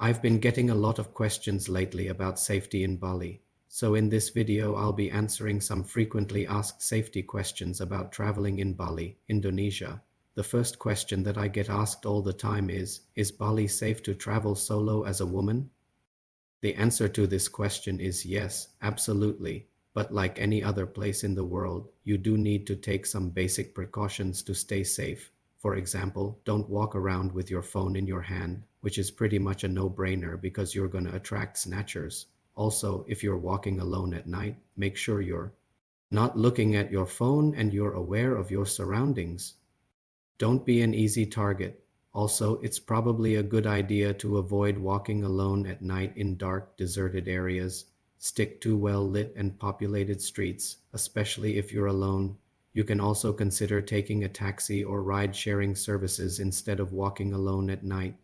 I've been getting a lot of questions lately about safety in Bali. So in this video, I'll be answering some frequently asked safety questions about traveling in Bali, Indonesia. The first question that I get asked all the time is Bali safe to travel solo as a woman? The answer to this question is yes, absolutely. But like any other place in the world, you do need to take some basic precautions to stay safe. For example, don't walk around with your phone in your hand, which is pretty much a no-brainer because you're going to attract snatchers. Also, if you're walking alone at night, make sure you're not looking at your phone and you're aware of your surroundings. Don't be an easy target. Also, it's probably a good idea to avoid walking alone at night in dark, deserted areas. Stick to well-lit and populated streets, especially if you're alone. You can also consider taking a taxi or ride-sharing services instead of walking alone at night.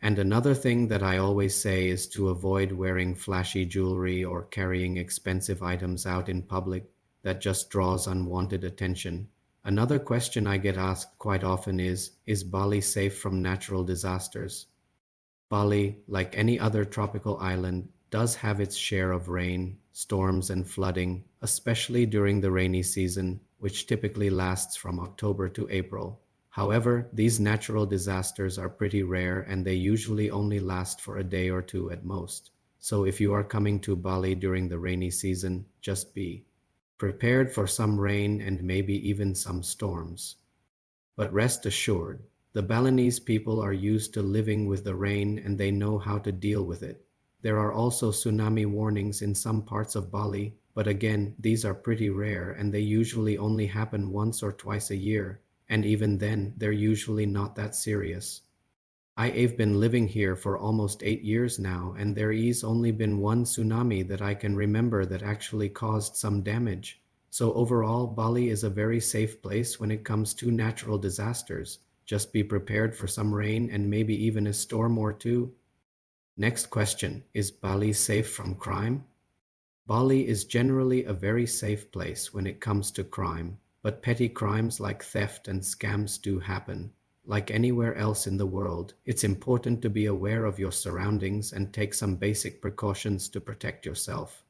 And another thing that I always say is to avoid wearing flashy jewelry or carrying expensive items out in public. That just draws unwanted attention. Another question I get asked quite often is Bali safe from natural disasters? Bali, like any other tropical island, does have its share of rain, storms, and flooding, especially during the rainy season, which typically lasts from October to April. However, these natural disasters are pretty rare and they usually only last for a day or two at most. So if you are coming to Bali during the rainy season, just be prepared for some rain and maybe even some storms. But rest assured, the Balinese people are used to living with the rain and they know how to deal with it. There are also tsunami warnings in some parts of Bali, but again, these are pretty rare and they usually only happen once or twice a year, and even then, they're usually not that serious. I've been living here for almost 8 years now, and there's only been one tsunami that I can remember that actually caused some damage. So overall, Bali is a very safe place when it comes to natural disasters. Just be prepared for some rain and maybe even a storm or two. Next question, is Bali safe from crime? Bali is generally a very safe place when it comes to crime, but petty crimes like theft and scams do happen. Like anywhere else in the world, it's important to be aware of your surroundings and take some basic precautions to protect yourself.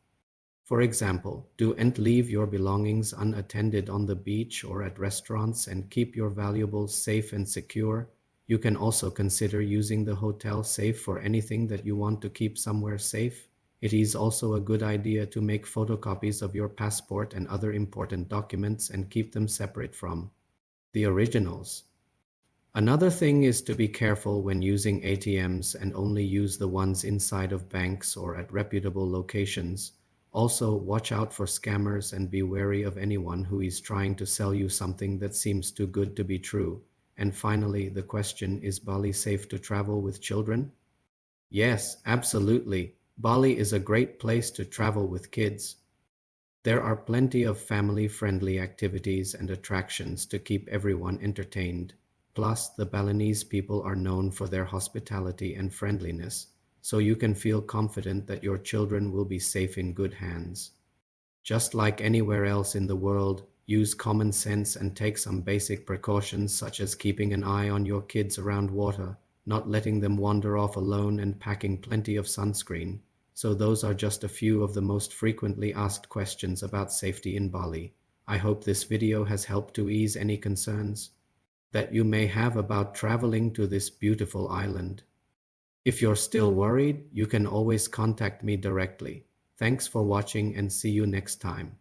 For example, don't leave your belongings unattended on the beach or at restaurants and keep your valuables safe and secure. You can also consider using the hotel safe for anything that you want to keep somewhere safe. It is also a good idea to make photocopies of your passport and other important documents and keep them separate from the originals. Another thing is to be careful when using ATMs and only use the ones inside of banks or at reputable locations. Also, watch out for scammers and be wary of anyone who is trying to sell you something that seems too good to be true. And finally, the question, is Bali safe to travel with children? Yes, absolutely. Bali is a great place to travel with kids. There are plenty of family-friendly activities and attractions to keep everyone entertained. Plus, the Balinese people are known for their hospitality and friendliness, so you can feel confident that your children will be safe in good hands. Just like anywhere else in the world, use common sense and take some basic precautions such as keeping an eye on your kids around water, not letting them wander off alone, and packing plenty of sunscreen. So those are just a few of the most frequently asked questions about safety in Bali. I hope this video has helped to ease any concerns that you may have about traveling to this beautiful island. If you're still worried, you can always contact me directly. Thanks for watching and see you next time.